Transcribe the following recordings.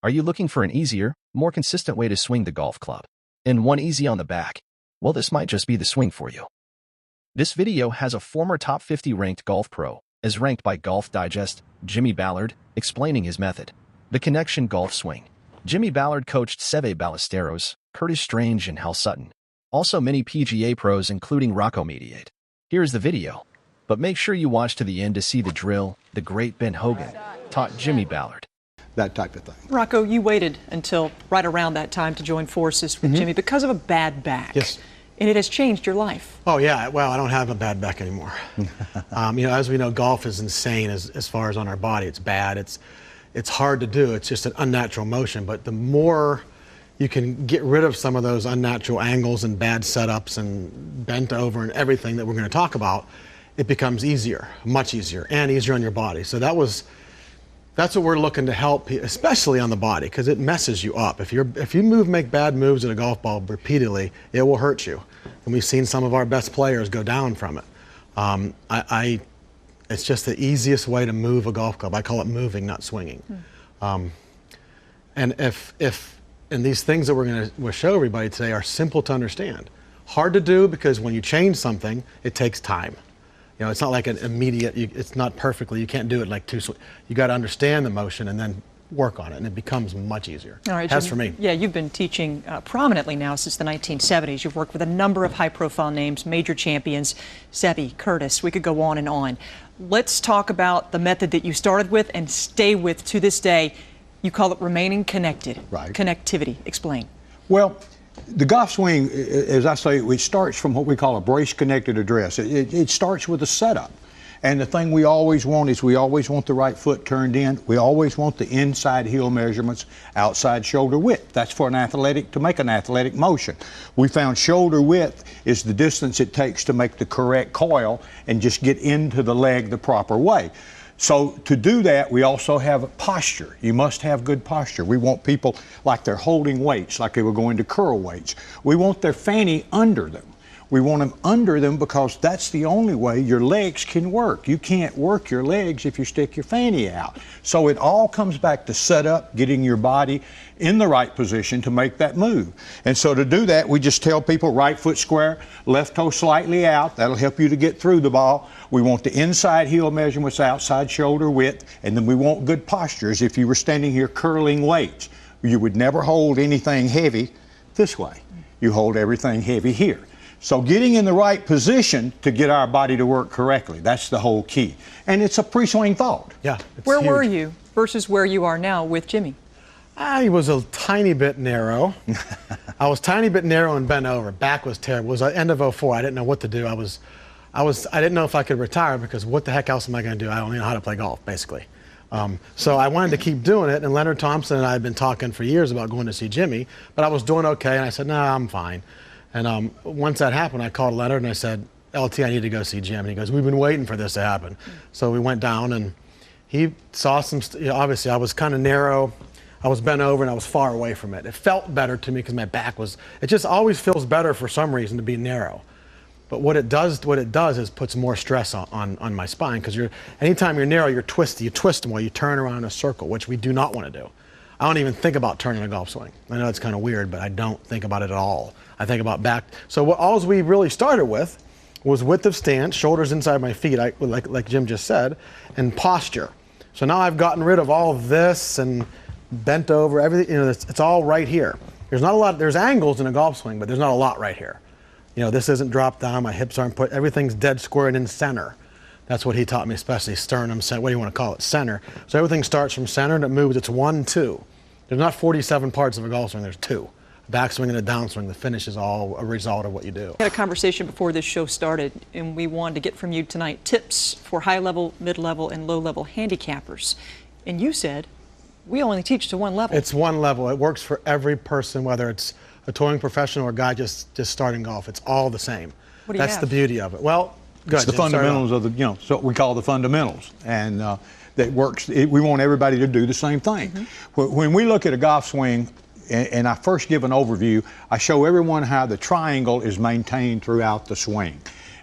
Are you looking for an easier, more consistent way to swing the golf club? And one easy on the back? Well, this might just be the swing for you. This video has a former top 50 ranked golf pro, as ranked by Golf Digest, Jimmy Ballard, explaining his method. The Connection Golf Swing. Jimmy Ballard coached Seve Ballesteros, Strange and Hal Sutton. Also many PGA pros including Rocco Mediate. Here's the video. But make sure you watch to the end to see the drill the great Hogan taught Jimmy Ballard. That type of thing. Rocco, you waited until right around that time to join forces with Jimmy because of a bad back. Yes. And it has changed your life. Oh, yeah. Well, I don't have a bad back anymore. As we know, golf is insane as far as on our body. It's bad. It's hard to do. It's just an unnatural motion. But the more you can get rid of some of those unnatural angles and bad setups and bent over and everything that we're going to talk about, it becomes easier, much easier, and easier on your body. So that's what we're looking to help, especially on the body, because it messes you up. If you make bad moves at a golf ball repeatedly, it will hurt you. And we've seen some of our best players go down from it. It's just the easiest way to move a golf club. I call it moving, not swinging. And and these things that we'll show everybody today are simple to understand. Hard to do because when you change something, it takes time. It's not like an immediate, it's not perfectly, you can't do it like you got to understand the motion and then work on it, and it becomes much easier. All right, Has Jim, for me. Yeah, you've been teaching prominently now since the 1970s. You've worked with a number of high-profile names, major champions, Seve, Curtis, we could go on and on. Let's talk about the method that you started with and stay with to this day. You call it remaining connected. Right. Connectivity. Explain. Well, the golf swing, as I say, it starts from what we call a brace-connected address. It starts with a setup. And the thing we always want is we always want the right foot turned in. We always want the inside heel measurements, outside shoulder width. That's for to make an athletic motion. We found shoulder width is the distance it takes to make the correct coil and just get into the leg the proper way. So to do that, we also have posture. You must have good posture. We want people like they're holding weights, like they were going to curl weights. We want their fanny under them. We want them under them because that's the only way your legs can work. You can't work your legs if you stick your fanny out. So it all comes back to setup, getting your body in the right position to make that move. And so to do that, we just tell people right foot square, left toe slightly out. That'll help you to get through the ball. We want the inside heel measurements, outside shoulder width, and then we want good postures. If you were standing here curling weights, you would never hold anything heavy this way. You hold everything heavy here. So getting in the right position to get our body to work correctly, that's the whole key. And it's a pre-swing thought. Yeah. Where were you versus where you are now with Jimmy? I was a tiny bit narrow. I was tiny bit narrow and bent over. Back was terrible. It was the end of '04. I didn't know what to do. I didn't know if I could retire because what the heck else am I going to do? I don't even know how to play golf, basically. So I wanted to keep doing it, and Leonard Thompson and I had been talking for years about going to see Jimmy, but I was doing okay, and I said, no, I'm fine. And once that happened, I called Leonard and I said, LT, I need to go see Jim. And he goes, we've been waiting for this to happen. So we went down and he saw some, obviously I was kind of narrow. I was bent over and I was far away from it. It felt better to me because my back was, it just always feels better for some reason to be narrow. But what it does is puts more stress on my spine because anytime you're narrow, you're twisty. You twist them while you turn around in a circle, which we do not want to do. I don't even think about turning a golf swing. I know it's kind of weird, but I don't think about it at all. I think about back. So all we really started with was width of stance, shoulders inside my feet, like Jim just said, and posture. So now I've gotten rid of all of this and bent over, everything. It's all right here. There's not a lot. There's angles in a golf swing, but there's not a lot right here. This isn't dropped down. My hips aren't put. Everything's dead square and in center. That's what he taught me, especially sternum, center, what do you want to call it, center. So everything starts from center and it moves. It's 1, 2. There's not 47 parts of a golf swing. There's 2. A backswing and a downswing. The finish is all a result of what you do. We had a conversation before this show started, and we wanted to get from you tonight tips for high-level, mid-level, and low-level handicappers. And you said, we only teach to one level. It's one level. It works for every person, whether it's a touring professional or a guy just starting golf. It's all the same. What do you have? That's the beauty of it. Well, it's the fundamentals of so what we call the fundamentals, and that works. We want everybody to do the same thing. When we look at a golf swing, and I first give an overview, I show everyone how the triangle is maintained throughout the swing.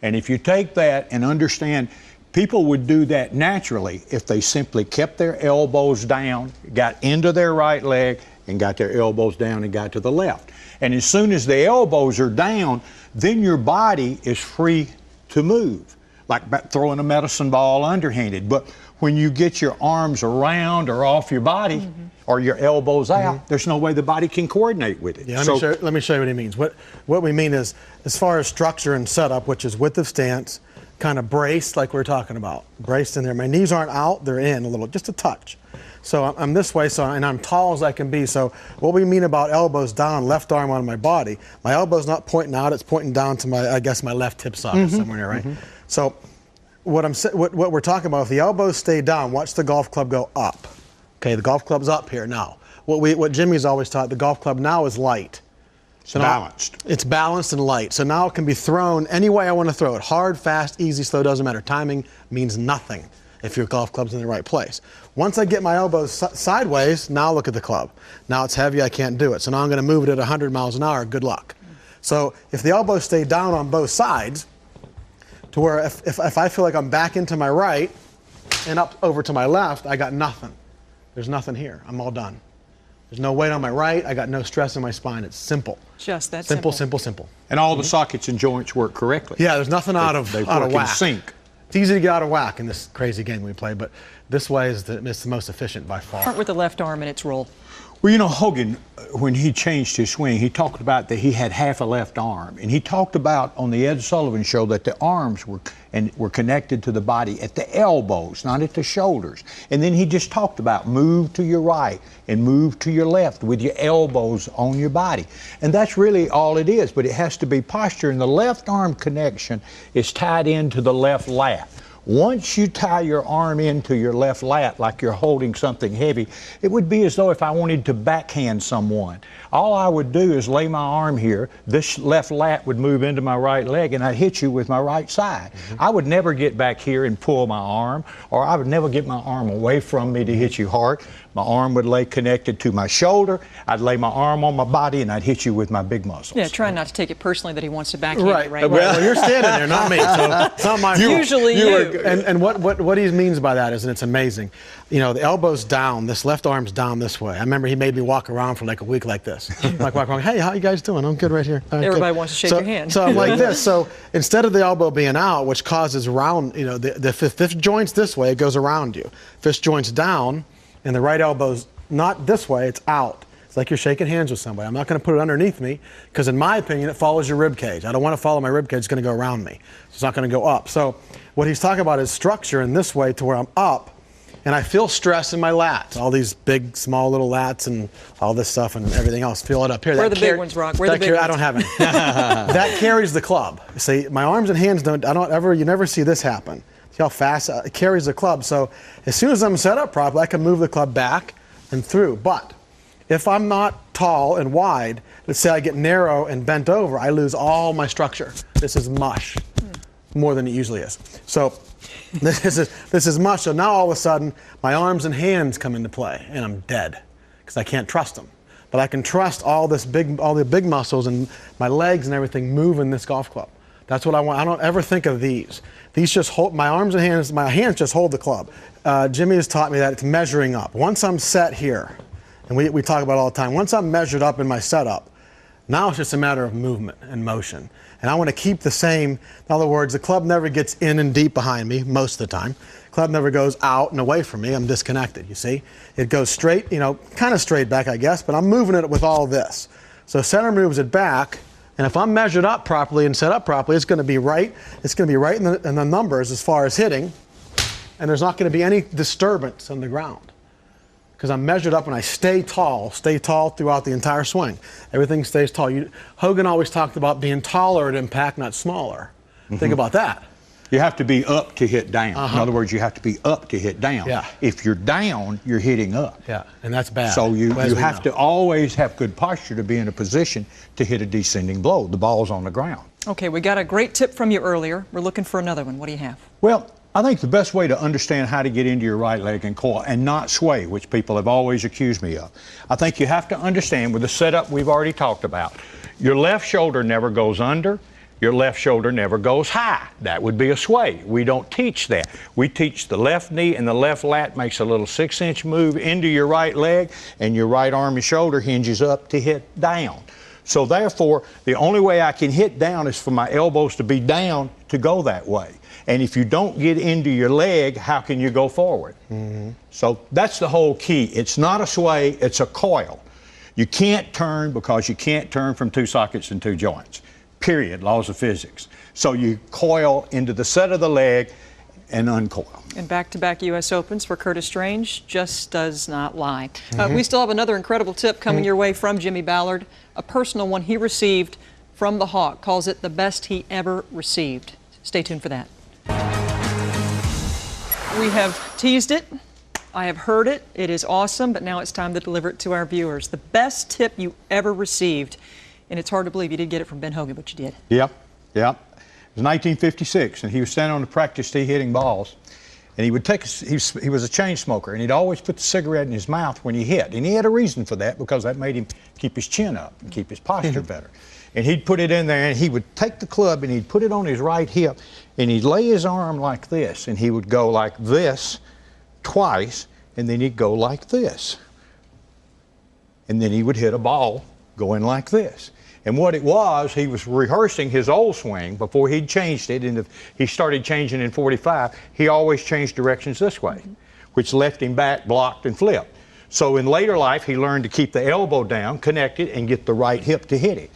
And if you take that and understand People would do that naturally if they simply kept their elbows down, got into their right leg, and got their elbows down and got to the left. And as soon as the elbows are down, then your body is free to move, like throwing a medicine ball underhanded. But when you get your arms around or off your body, or your elbows out, there's no way the body can coordinate with it. Yeah, let me show you what he means. What we mean is, as far as structure and setup, which is width of stance, kind of braced like we were talking about, braced in there. My knees aren't out, they're in a little, just a touch. So I'm this way, and I'm tall as I can be. So what we mean about elbows down, left arm on my body, my elbow's not pointing out, it's pointing down to my, I guess, my left hip socket somewhere there, right? So what we're talking about, if the elbows stay down, watch the golf club go up. Okay, the golf club's up here now. What Jimmy's always taught, the golf club now is light. It's balanced. It's balanced and light. So now it can be thrown any way I want to throw it. Hard, fast, easy, slow, doesn't matter. Timing means nothing if your golf club's in the right place. Once I get my elbows sideways, now look at the club. Now it's heavy, I can't do it. So now I'm going to move it at 100 miles an hour, good luck. So if the elbows stay down on both sides, to where if I feel like I'm back into my right and up over to my left, I got nothing. There's nothing here. I'm all done. There's no weight on my right. I got no stress in my spine. It's simple. Just that simple. Simple, simple. And all the sockets and joints work correctly. Yeah, there's nothing out of whack. In sync. It's easy to get out of whack in this crazy game we play, but this way is it's the most efficient by far. Start with the left arm and its role. Well, you know, Hogan, when he changed his swing, he talked about that he had half a left arm. And he talked about on the Ed Sullivan Show that the arms were connected to the body at the elbows, not at the shoulders. And then he just talked about move to your right and move to your left with your elbows on your body. And that's really all it is, but it has to be posture. And the left arm connection is tied into the left lat. Once you tie your arm into your left lat like you're holding something heavy, it would be as though if I wanted to backhand someone. All I would do is lay my arm here, this left lat would move into my right leg, and I'd hit you with my right side. I would never get back here and pull my arm, or I would never get my arm away from me to hit you hard. My arm would lay connected to my shoulder. I'd lay my arm on my body, and I'd hit you with my big muscles. Yeah, try not to take it personally that he wants to backhand right. you, right? Well, you're standing there, not me, so it's not my fault. Usually you. And what he means by that is, and it's amazing, you know, the elbow's down, this left arm's down this way. I remember he made me walk around for like a week like this. Like walk around, hey, how you guys doing? I'm good right here. Everybody wants to shake your hand. So I'm like this. So instead of the elbow being out, which causes round, you know, the fifth joint's this way, it goes around you. Fifth joint's down, and the right elbow's not this way, it's out. It's like you're shaking hands with somebody. I'm not going to put it underneath me because, in my opinion, it follows your rib cage. I don't want to follow my rib cage. It's going to go around me. So it's not going to go up. So what he's talking about is structure in this way to where I'm up, and I feel stress in my lats. All these big, small little lats and all this stuff and everything else. Feel it up here. Where are the big ones, Rock? Where are the big ones? I don't have any. That carries the club. See, my arms and hands you never see this happen. See how fast it carries the club. So as soon as I'm set up properly, I can move the club back and through. But if I'm not tall and wide, let's say I get narrow and bent over, I lose all my structure. This is mush, more than it usually is. So this is mush. So now all of a sudden, my arms and hands come into play, and I'm dead because I can't trust them. But I can trust all the big muscles and my legs and everything moving this golf club. That's what I want. I don't ever think of these. These just hold my arms and hands. My hands just hold the club. Jimmy has taught me that it's measuring up. Once I'm set here, and we talk about it all the time, once I'm measured up in my setup, now it's just a matter of movement and motion. And I want to keep the same. In other words, the club never gets in and deep behind me most of the time. The club never goes out and away from me. I'm disconnected, you see. It goes straight, you know, kind of straight back, I guess, but I'm moving it with all this. So center moves it back. And if I'm measured up properly and set up properly, it's going to be right. It's going to be right in the numbers as far as hitting, and there's not going to be any disturbance on the ground because I'm measured up and I stay tall throughout the entire swing. Everything stays tall. Hogan always talked about being taller at impact, not smaller. Think about that. You have to be up to hit down. In other words, you have to be up to hit down. Yeah. If you're down, you're hitting up. Yeah, and that's bad. So you have to always have good posture to be in a position to hit a descending blow. The ball's on the ground. Okay, we got a great tip from you earlier. We're looking for another one. What do you have? Well, I think the best way to understand how to get into your right leg and coil and not sway, which people have always accused me of, I think you have to understand with the setup we've already talked about, your left shoulder never goes under, your left shoulder never goes high. That would be a sway. We don't teach that. We teach the left knee and the left lat makes a little 6-inch move into your right leg, and your right arm and shoulder hinges up to hit down. So therefore, the only way I can hit down is for my elbows to be down to go that way. And if you don't get into your leg, how can you go forward? So that's the whole key. It's not a sway, it's a coil. You can't turn because you can't turn from 2 sockets and 2 joints. Period. Laws of physics. So you coil into the set of the leg and uncoil. And back-to-back U.S. Opens for Curtis Strange just does not lie. We still have another incredible tip coming your way from Jimmy Ballard, a personal one he received from the Hawk, calls it the best he ever received. Stay tuned for that. We have teased it. I have heard it. It is awesome, but now it's time to deliver it to our viewers. The best tip you ever received. And it's hard to believe you did get it from Ben Hogan, but you did. Yep. It was 1956, and he was standing on the practice tee hitting balls. And he would take, he was a chain smoker, and he'd always put the cigarette in his mouth when he hit. And he had a reason for that, because that made him keep his chin up and keep his posture better. And he'd put it in there, and he would take the club, and he'd put it on his right hip, and he'd lay his arm like this, and he would go like this twice, and then he'd go like this. And then he would hit a ball going like this. And what it was, he was rehearsing his old swing before he'd changed it. And he started changing in 45. He always changed directions this way, which left him back, blocked, and flipped. So in later life, he learned to keep the elbow down, connect it, and get the right hip to hit it.